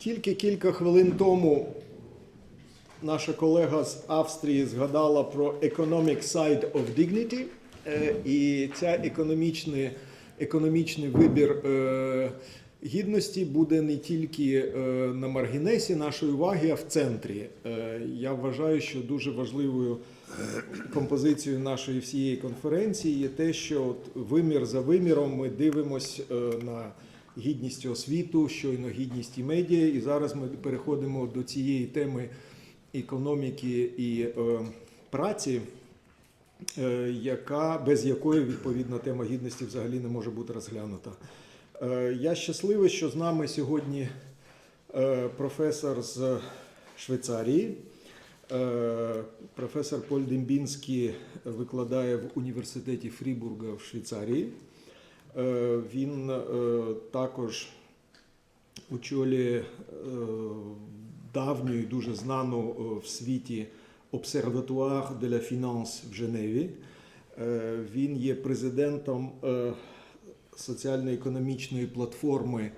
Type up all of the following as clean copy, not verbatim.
Тільки кілька хвилин тому наша колега з Австрії згадала про economic side of dignity, і ця економічний вибір гідності буде не тільки на маргінесі нашої уваги, а в центрі. Я вважаю, що дуже важливою композицією нашої всієї конференції є те, що от вимір за виміром ми дивимось на гідність освіту, щойно гідність і медіа, і зараз ми переходимо до цієї теми економіки і праці, без якої відповідна тема гідності взагалі не може бути розглянута. Я щасливий, що з нами сьогодні професор з Швейцарії. Професор Павло Дембінський викладає в університеті Фрібурга в Швейцарії. Він також очолює давню і дуже знану в світі Observatoire de la Finance в Женеві. Він є президентом соціально-економічної платформи,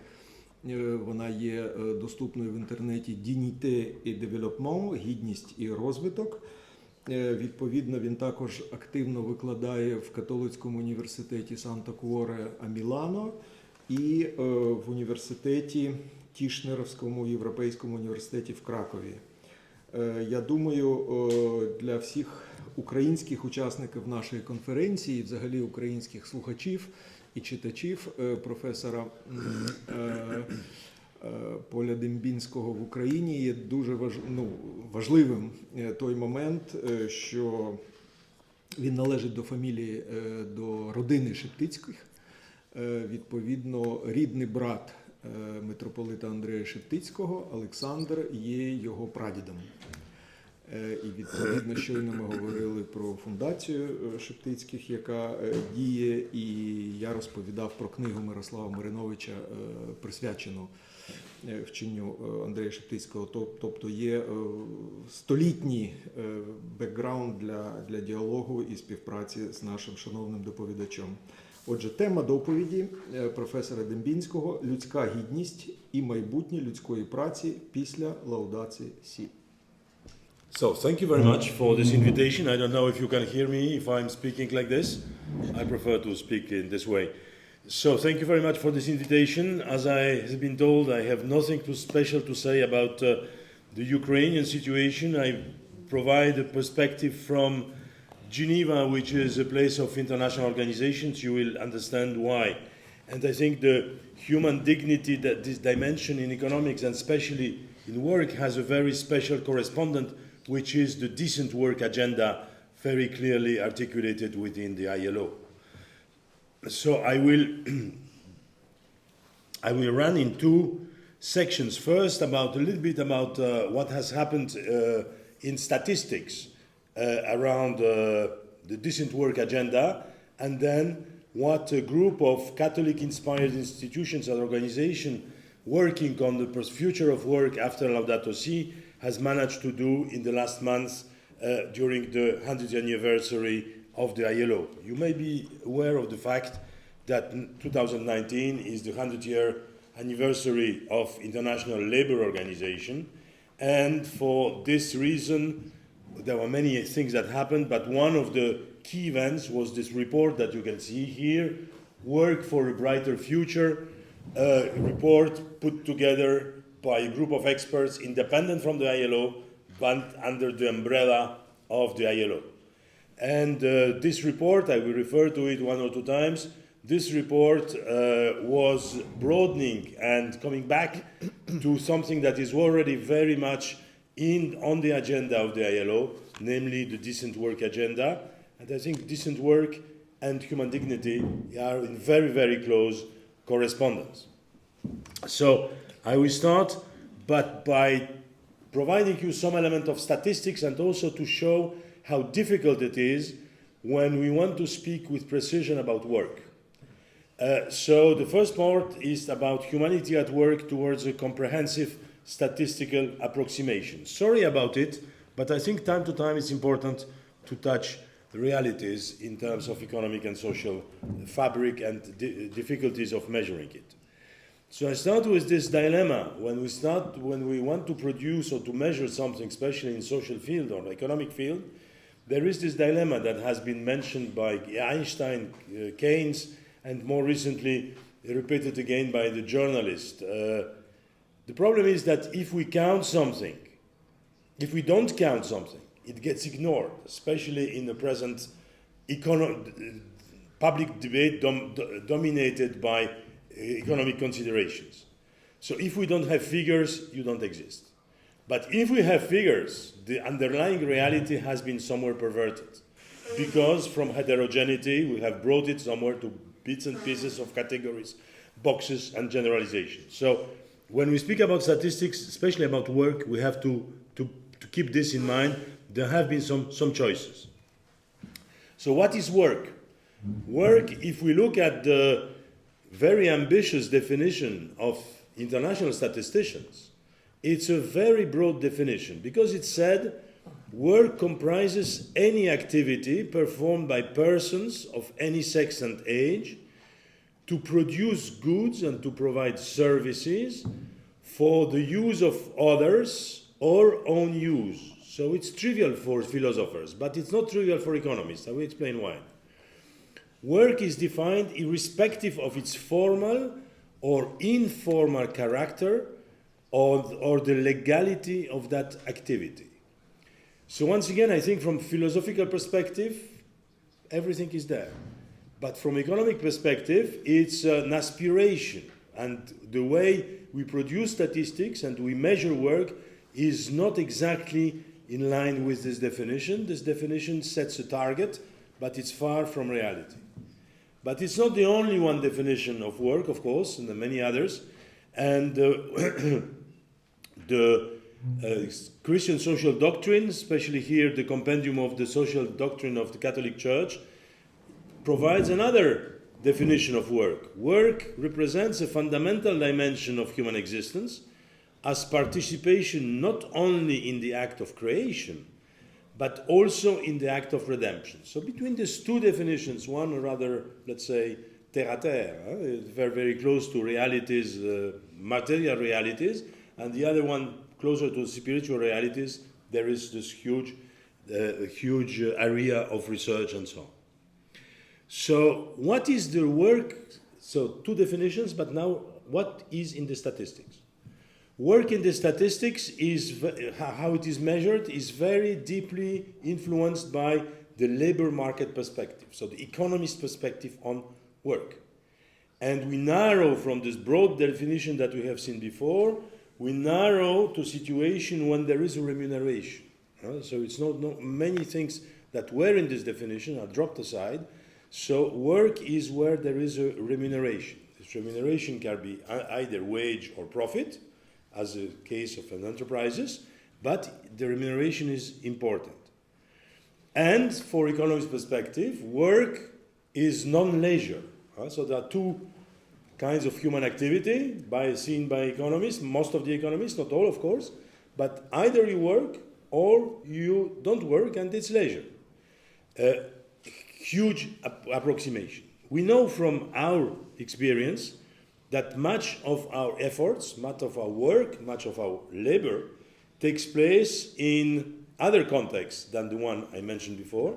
вона є доступною в інтернеті «Dignité et développement» – «Гідність і розвиток». Відповідно, він також активно викладає в католицькому університеті Санта-Куоре а Мілано і в університеті Тішнерівському європейському університеті в Кракові. Я думаю, для всіх українських учасників нашої конференції, взагалі українських слухачів і читачів професора Павла Дембінського в Україні є дуже важливим той момент, що він належить до фамілії, до родини Шептицьких. Відповідно, рідний брат митрополита Андрея Шептицького, Олександр, є його прадідом. І відповідно, щойно ми говорили про фундацію Шептицьких, яка діє, і я розповідав про книгу Мирослава Мариновича, присвячену вченню Андрея Шептицького. Тобто є столітній бекграунд для діалогу і співпраці з нашим шановним доповідачем. Отже, тема доповіді професора Дембінського «Людська гідність і майбутнє людської праці після Laudato Si». So, thank you very much for this invitation. I don't know if you can hear me if I'm speaking like this. I prefer to speak in this way. So, thank you very much for this invitation. As I have been told, I have nothing too special to say about the Ukrainian situation. I provide a perspective from Geneva, which is a place of international organizations. You will understand why. And I think the human dignity, that this dimension in economics and especially in work, has a very special correspondent, which is the decent work agenda very clearly articulated within the ILO. So I will run in two sections. First, a little bit about what has happened in statistics around the decent work agenda, and then what a group of Catholic-inspired institutions and organizations working on the future of work after Laudato Si has managed to do in the last months during the 100th anniversary of the ILO. You may be aware of the fact that 2019 is the 100th-year anniversary of International Labour Organization, and for this reason there were many things that happened, but one of the key events was this report that you can see here, Work for a Brighter Future, a report put together by a group of experts independent from the ILO, but under the umbrella of the ILO. And this report, I will refer to it one or two times, this report was broadening and coming back to something that is already very much on the agenda of the ILO, namely the decent work agenda. And I think decent work and human dignity are in very, very close correspondence. So I will start but by providing you some element of statistics and also to show how difficult it is when we want to speak with precision about work. So the first part is about humanity at work towards a comprehensive statistical approximation. Sorry about it, but I think time to time it's important to touch the realities in terms of economic and social fabric and difficulties of measuring it. So I start with this dilemma. When we want to produce or to measure something, especially in social field or economic field, there is this dilemma that has been mentioned by Einstein, Keynes, and more recently repeated again by the journalist. The problem is that if we count something, if we don't count something, it gets ignored, especially in the present public debate dominated by economic considerations. So if we don't have figures, you don't exist. But if we have figures, the underlying reality has been somewhere perverted. Because from heterogeneity, we have brought it somewhere to bits and pieces of categories, boxes, and generalizations. So when we speak about statistics, especially about work, we have to keep this in mind. There have been some choices. So what is work? Work, if we look at the very ambitious definition of international statisticians, it's a very broad definition because it said work comprises any activity performed by persons of any sex and age to produce goods and to provide services for the use of others or own use. So it's trivial for philosophers, but it's not trivial for economists. I will explain why. Work is defined irrespective of its formal or informal character or the legality of that activity. So once again, I think from philosophical perspective, everything is there. But from economic perspective, it's an aspiration. And the way we produce statistics and we measure work is not exactly in line with this definition. This definition sets a target, but it's far from reality. But it's not the only one definition of work, of course, and there are many others. And the Christian social doctrine, especially here the compendium of the social doctrine of the Catholic Church, provides another definition of work. Work represents a fundamental dimension of human existence as participation not only in the act of creation, but also in the act of redemption. So between these two definitions, one rather, let's say, terre-à-terre, very, very close to realities, material realities, and the other one closer to spiritual realities, there is this huge area of research and so on. So what is the work? So two definitions, but now what is in the statistics? Work in the statistics is, how it is measured, is very deeply influenced by the labor market perspective, so the economist perspective on work. And we narrow from this broad definition that we have seen before, we narrow to a situation when there is a remuneration. So it's not many things that were in this definition are dropped aside. So work is where there is a remuneration. This remuneration can be either wage or profit, as a case of an enterprises, but the remuneration is important. And for economist perspective, work is non-leisure. So there are two kinds of human activity seen by economists, most of the economists, not all of course, but either you work or you don't work and it's leisure. Huge approximation. We know from our experience that much of our efforts, much of our work, much of our labor takes place in other contexts than the one I mentioned before.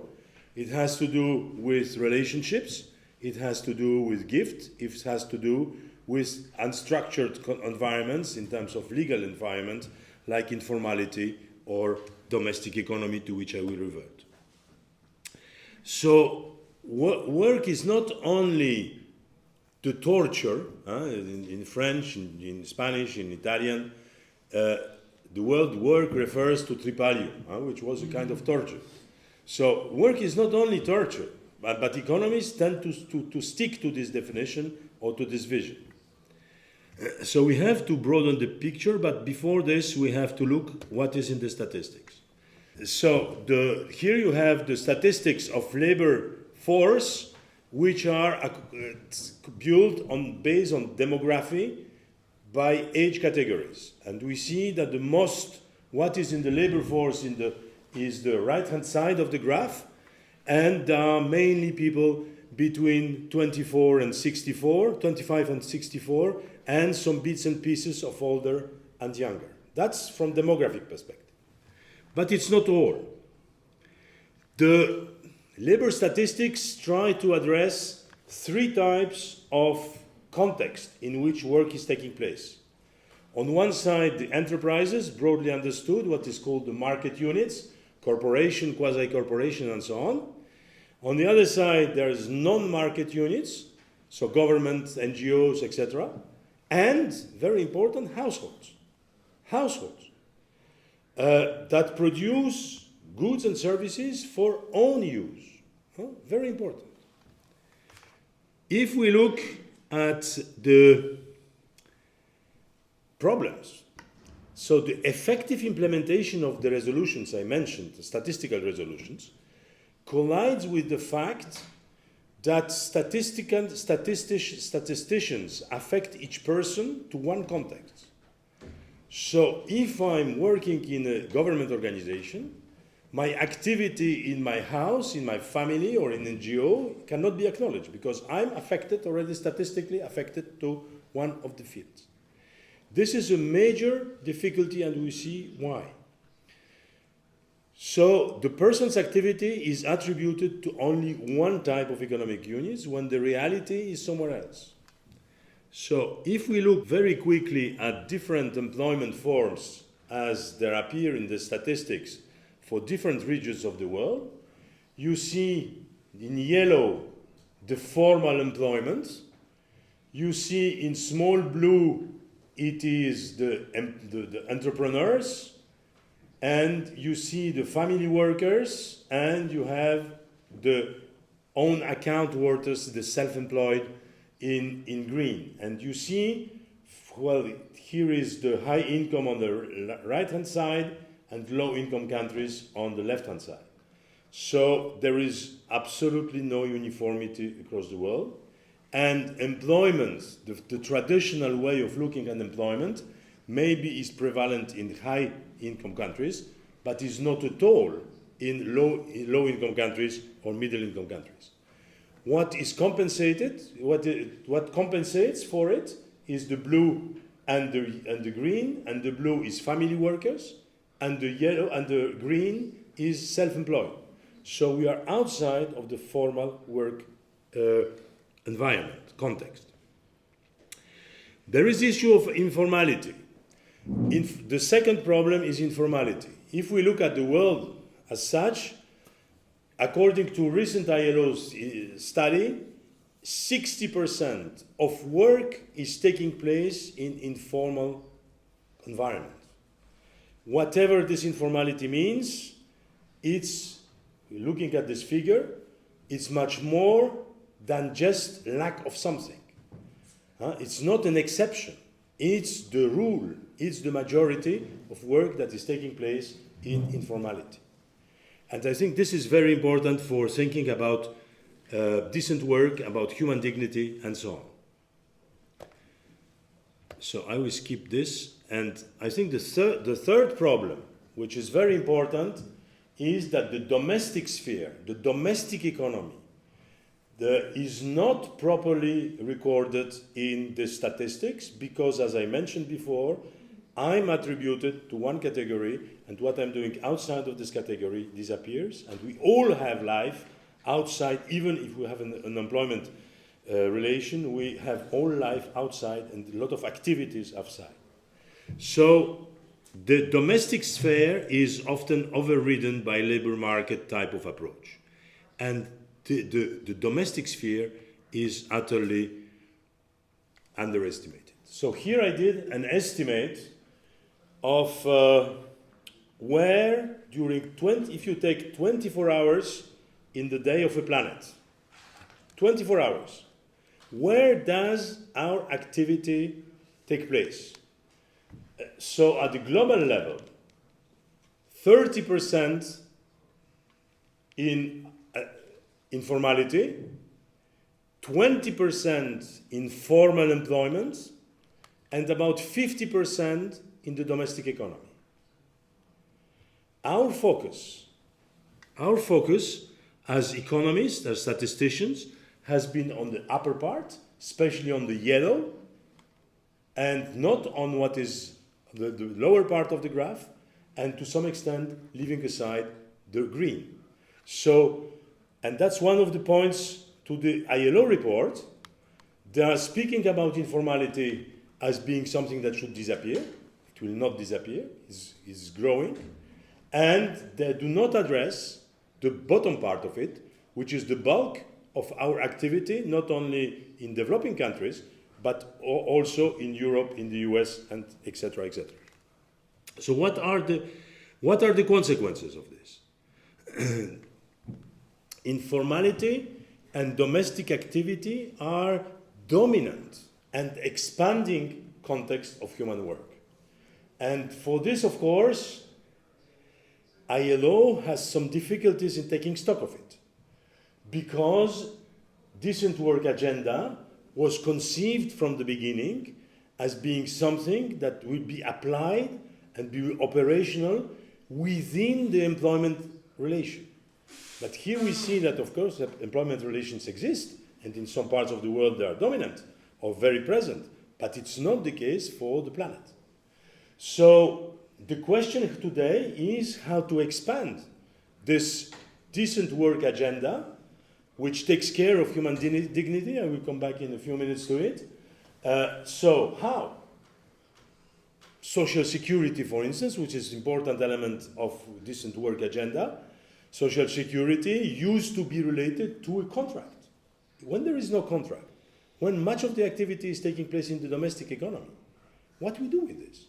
It has to do with relationships, it has to do with gift, it has to do with unstructured environments in terms of legal environment, like informality or domestic economy, to which I will revert. So work is not only to torture, in French, in Spanish, in Italian, the word work refers to tripalium, which was a kind of torture. So work is not only torture, but economists tend to stick to this definition or to this vision. So we have to broaden the picture, but before this we have to look what is in the statistics. So here you have the statistics of labor force, which are built based on demography by age categories. And we see that what is in the labor force is the right-hand side of the graph, and there are mainly people between 24 and 64, 25 and 64, and some bits and pieces of older and younger. That's from demographic perspective. But it's not all. The labor statistics try to address three types of context in which work is taking place. On one side, the enterprises, broadly understood, what is called the market units, corporation, quasi-corporation, and so on. On the other side, there's non-market units, so governments, NGOs, etc. And, very important, households. Households that produce goods and services for own use. Very important. If we look at the problems, so the effective implementation of the resolutions I mentioned, the statistical resolutions, collides with the fact that statisticians affect each person to one context. So if I'm working in a government organization, my activity in my house, in my family, or in NGO cannot be acknowledged because I'm affected, already statistically affected to one of the fields. This is a major difficulty, and we see why. So the person's activity is attributed to only one type of economic units when the reality is somewhere else. So if we look very quickly at different employment forms as they appear in the statistics for different regions of the world, you see in yellow the formal employment. You see in small blue it is the entrepreneurs, and you see the family workers, and you have the own account workers, the self-employed in green. And you see, well, here is the high income on the right-hand side and low income countries on the left-hand side. So there is absolutely no uniformity across the world. And employment, the traditional way of looking at employment, maybe is prevalent in high income countries, but is not at all in low income countries or middle income countries. What is compensated, what compensates for it is the blue and the green, and the blue is family workers, and the yellow and the green is self-employed. So we are outside of the formal work environment, context. There is the issue of informality. The second problem is informality. If we look at the world as such, according to recent ILO study, 60% of work is taking place in informal environment. Whatever this informality means, it's, looking at this figure, it's much more than just lack of something. It's not an exception. It's the rule. It's the majority of work that is taking place in informality. And I think this is very important for thinking about decent work, about human dignity, and so on. So I will skip this. And I think the third problem, which is very important, is that the domestic sphere, the domestic economy, is not properly recorded in the statistics because, as I mentioned before, I'm attributed to one category, and what I'm doing outside of this category disappears, and we all have life outside. Even if we have an employment relation, we have all life outside and a lot of activities outside. So the domestic sphere is often overridden by labor market type of approach, and the domestic sphere is utterly underestimated. So here I did an estimate of where during if you take 24 hours in the day of a planet, 24 hours, where does our activity take place? So at the global level, 30% in informality, 20% in formal employment, and about 50% in the domestic economy. Our focus as economists, as statisticians, has been on the upper part, especially on the yellow, and not on what is the lower part of the graph, and to some extent leaving aside the green. So, and that's one of the points to the ILO report. They are speaking about informality as being something that should disappear. It will not disappear, it's growing. And they do not address the bottom part of it, which is the bulk of our activity, not only in developing countries, but also in Europe, in the US, and etc., etc. So what are the consequences of this? Informality and domestic activity are dominant and expanding context of human work. And for this, of course, ILO has some difficulties in taking stock of it, because decent work agenda was conceived from the beginning as being something that will be applied and be operational within the employment relation. But here we see that, of course, that employment relations exist, and in some parts of the world they are dominant or very present, but it's not the case for the planet. So the question today is how to expand this decent work agenda, which takes care of human dignity. I will come back in a few minutes to it. So how? Social security, for instance, which is an important element of decent work agenda. Social security used to be related to a contract. When there is no contract, when much of the activity is taking place in the domestic economy, what do we do with this?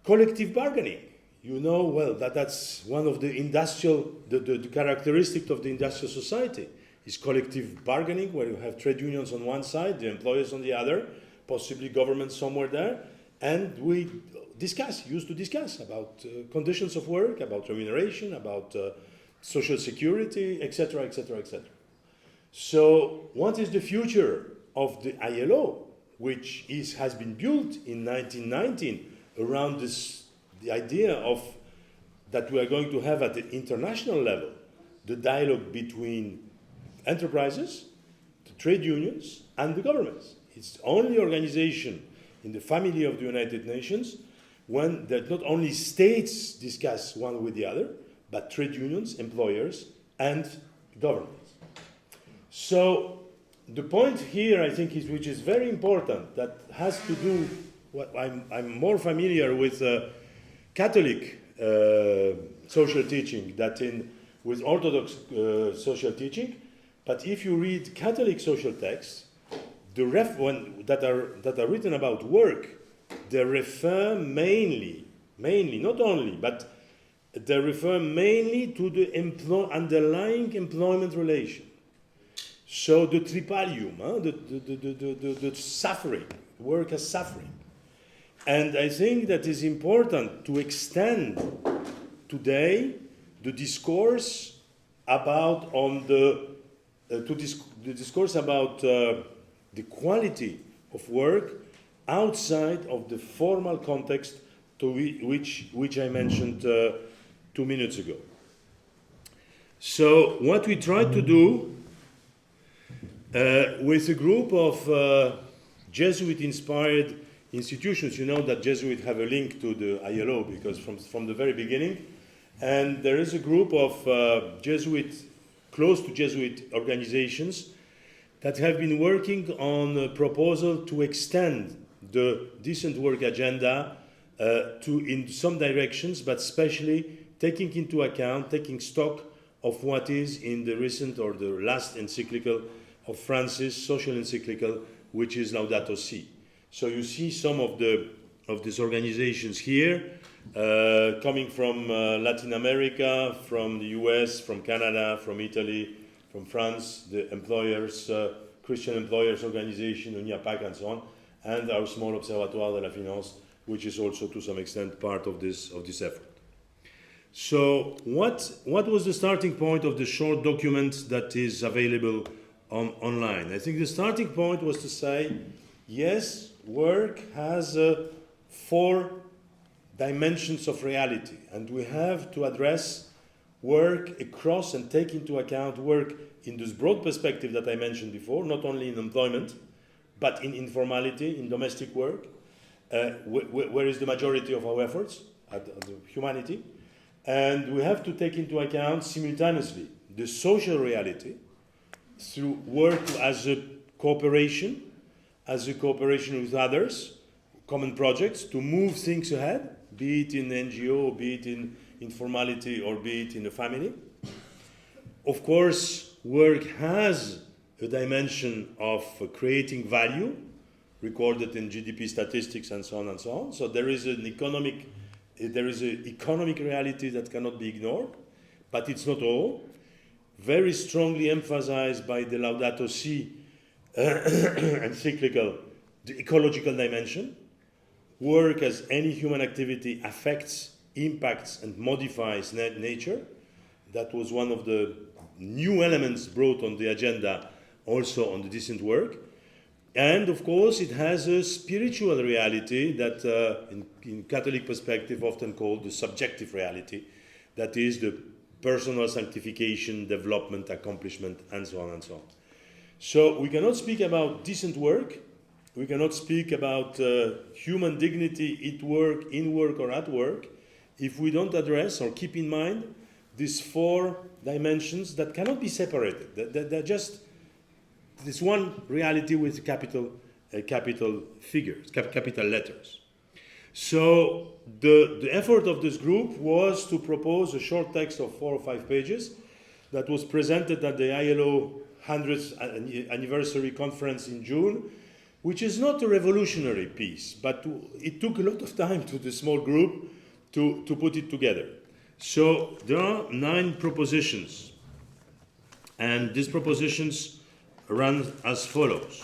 Collective bargaining. You know well that's one of the industrial, the characteristic of the industrial society is collective bargaining, where you have trade unions on one side, the employers on the other, possibly government somewhere there, and we used to discuss about conditions of work, about remuneration, about social security, etc., etc., etc. So what is the future of the ILO, which has been built in 1919 around the idea of that we are going to have at the international level the dialogue between enterprises, the trade unions, and the governments. It's the only organization in the family of the United Nations when that not only states discuss one with the other, but trade unions, employers, and governments. So the point here, I think, which is very important, that has to do. I'm more familiar with Catholic social teaching than with Orthodox social teaching. But if you read Catholic social texts, that are written about work, they refer mainly, not only, but they refer mainly to the underlying employment relation. So the tripalium, the suffering, work as suffering. And I think that is important to extend today the discourse about the discourse about the quality of work outside of the formal context to which I mentioned 2 minutes ago. So what we tried to do with a group of Jesuit-inspired institutions, you know that Jesuits have a link to the ILO because from the very beginning, and there is a group of close to Jesuit organizations that have been working on a proposal to extend the decent work agenda in some directions, but especially taking stock of what is in the recent or the last encyclical of Francis, social encyclical, which is Laudato Si. So you see some of these organizations here, coming from Latin America, from the US, from Canada, from Italy, from France, the employers, Christian Employers Organization, UNIAPAC, and so on, and our small Observatoire de la Finance, which is also to some extent part of this effort. So what was the starting point of the short document that is available online? I think the starting point was to say, yes, work has 4 dimensions of reality, and we have to address work across and take into account work in this broad perspective that I mentioned before, not only in employment, but in informality, in domestic work, where is the majority of our efforts at humanity. And we have to take into account simultaneously the social reality through work as a cooperation with others, common projects to move things ahead, be it in NGO, be it in informality, or be it in a family. Of course, work has a dimension of creating value, recorded in GDP statistics and so on and so on. So there is an economic reality that cannot be ignored, but it's not all. Very strongly emphasized by the Laudato Si encyclical, the ecological dimension. Work as any human activity affects, impacts, and modifies nature. That was one of the new elements brought on the agenda also on the decent work. And of course, it has a spiritual reality that, in Catholic perspective, often called the subjective reality, that is the personal sanctification, development, accomplishment, and so on and so on. So we cannot speak about decent work, we cannot speak about human dignity in work, or at work, if we don't address or keep in mind these four dimensions that cannot be separated. They're just this one reality with capital figures, capital letters. So the effort of this group was to propose a short text of 4 or 5 pages that was presented at the ILO 100th anniversary conference in June, which is not a revolutionary piece, but it took a lot of time to the small group to put it together. So there are 9 propositions, and these propositions run as follows.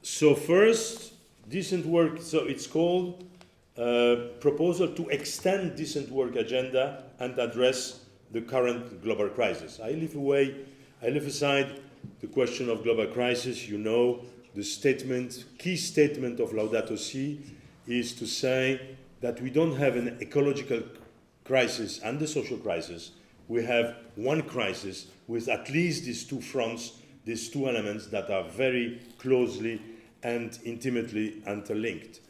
So first, decent work, so it's called proposal to extend decent work agenda and address the current global crisis. I leave aside the question of global crisis. You know, the key statement of Laudato Si is to say that we don't have an ecological crisis and a social crisis. We have one crisis with at least these 2 fronts, these 2 elements that are very closely and intimately interlinked.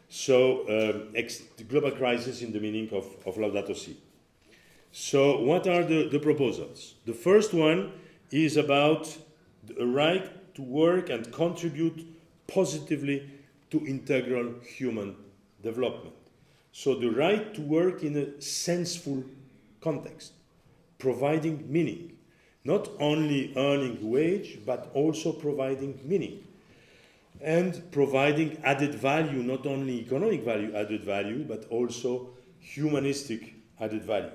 So the global crisis in the meaning of Laudato Si. So what are the proposals? The first one is about the right to work and contribute positively to integral human development. So the right to work in a senseful context, providing meaning, not only earning wage, but also providing meaning, and providing added value, not only economic value, added value, but also humanistic added value.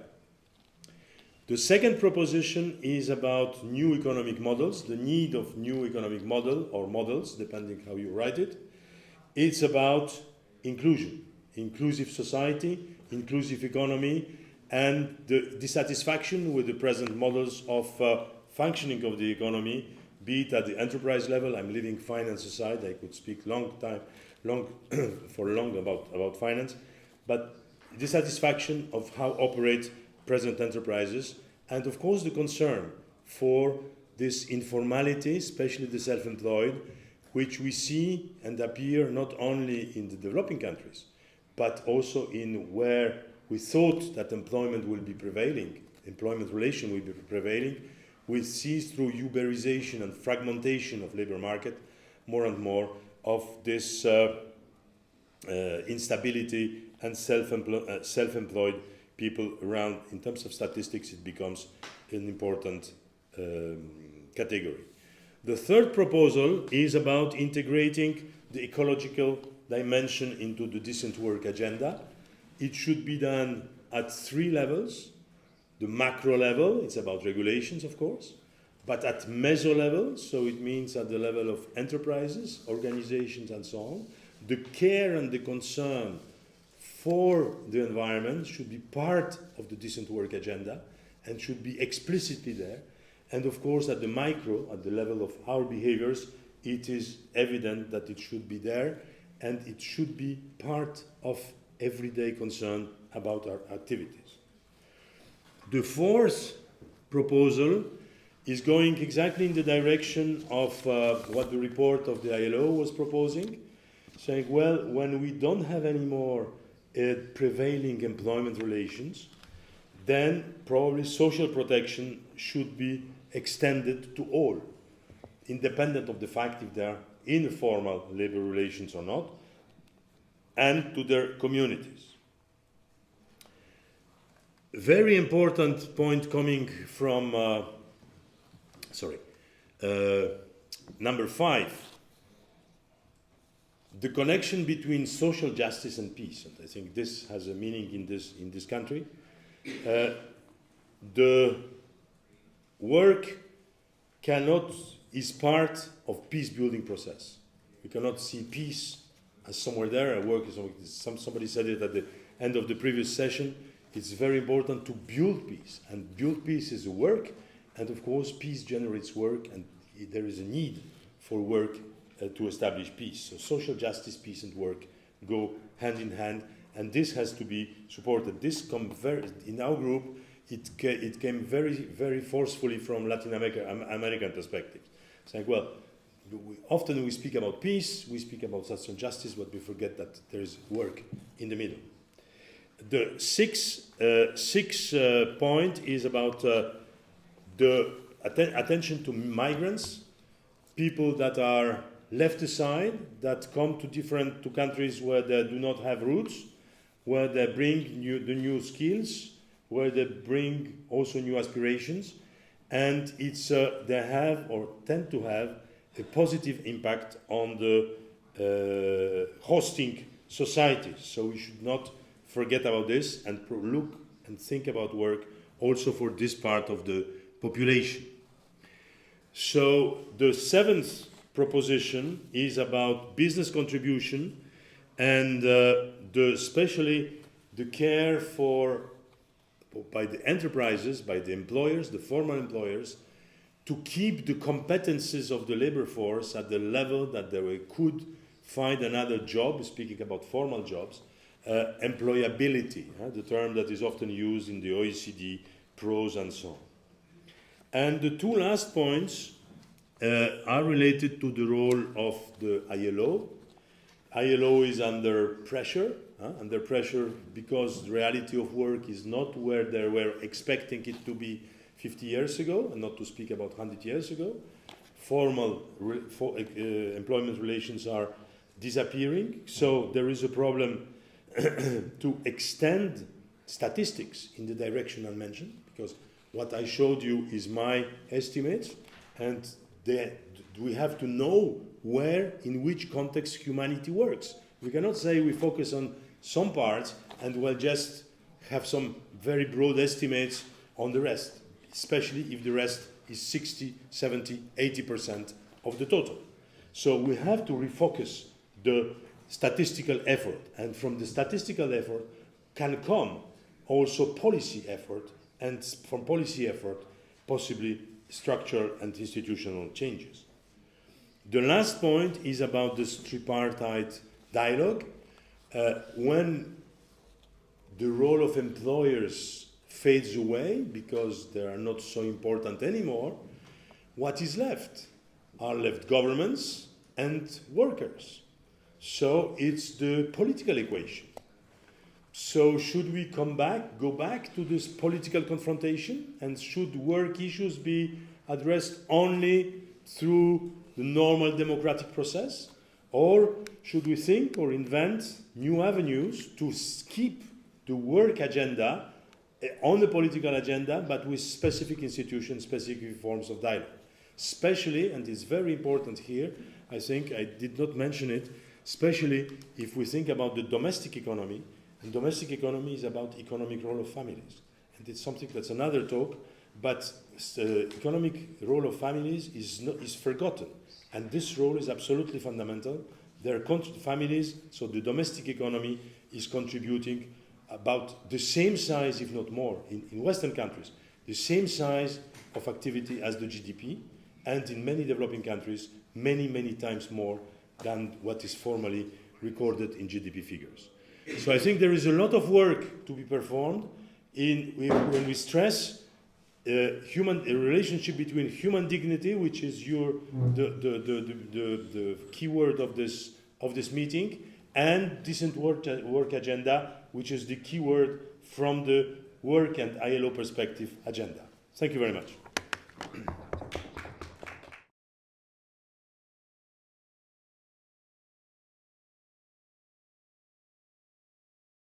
The second proposition is about new economic models, the need of new economic model or models, depending how you write it. It's about inclusion, inclusive society, inclusive economy, and the dissatisfaction with the present models of functioning of the economy, be it at the enterprise level. I'm leaving finance aside. I could speak long about finance, but dissatisfaction of how operate present enterprises, and of course the concern for this informality, especially the self-employed, which we see and appear not only in the developing countries, but also in where we thought that employment will be prevailing, employment relation will be prevailing. We see through Uberization and fragmentation of labor market more and more of this instability and self-employed people around. In terms of statistics, it becomes an important category. The third proposal is about integrating the ecological dimension into the decent work agenda. It should be done at 3 levels. The macro level, it's about regulations, of course, but at meso level, so it means at the level of enterprises, organizations, and so on, the care and the concern for the environment should be part of the decent work agenda and should be explicitly there. And of course, at the micro, at the level of our behaviors, it is evident that it should be there and it should be part of everyday concern about our activities. The fourth proposal is going exactly in the direction of what the report of the ILO was proposing, saying, well, when we don't have any more prevailing employment relations, then probably social protection should be extended to all, independent of the fact if they are in formal labor relations or not, and to their communities. Very important point coming from, number 5, the connection between social justice and peace. And I think this has a meaning in this country. The work is part of peace building process. We cannot see peace as somewhere there. Work is somebody said it at the end of the previous session. It's very important to build peace, and build peace is a work, and of course peace generates work, and there is a need for work to establish peace. So social justice, peace and work go hand in hand, and this has to be supported. This in our group, it came very, very forcefully from Latin American perspective. Saying, well, often we speak about peace, we speak about social justice, but we forget that there is work in the middle. The sixth point is about the attention to migrants, people that are left aside, that come to countries where they do not have roots, where they bring the new skills, where they bring also new aspirations, and they have or tend to have a positive impact on the hosting societies. So we should not forget about this and look and think about work also for this part of the population. So the seventh proposition is about business contribution and especially the care by the enterprises, by the employers, the formal employers, to keep the competences of the labor force at the level that they could find another job, speaking about formal jobs, employability, the term that is often used in the OECD pros and so on. And the two last points are related to the role of the ILO. ILO is under pressure because the reality of work is not where they were expecting it to be 50 years ago, and not to speak about 100 years ago. Formal employment relations are disappearing, so there is a problem to extend statistics in the direction I mentioned, because what I showed you is my estimates, and we have to know where, in which context humanity works. We cannot say we focus on some parts and we'll just have some very broad estimates on the rest, especially if the rest is 60, 70, 80% of the total. So we have to refocus the statistical effort, and from the statistical effort can come also policy effort, and from policy effort possibly structural and institutional changes. The last point is about this tripartite dialogue. When the role of employers fades away because they are not so important anymore, what is left? Are left governments and workers. So it's the political equation. So should we go back to this political confrontation, and should work issues be addressed only through the normal democratic process? Or should we think or invent new avenues to keep the work agenda on the political agenda, but with specific institutions, specific forms of dialogue? Especially, and it's very important here, I think I did not mention it, especially if we think about the domestic economy, and domestic economy is about economic role of families. And it's something that's another talk, but the economic role of families is forgotten. And this role is absolutely fundamental. Families, so the domestic economy is contributing about the same size, if not more, in Western countries, the same size of activity as the GDP, and in many developing countries, many, many times more than what is formally recorded in GDP figures. So I think there is a lot of work to be performed when we stress a relationship between human dignity, which is the key word of this meeting, and decent work agenda, which is the key word from the work and ILO perspective agenda. Thank you very much.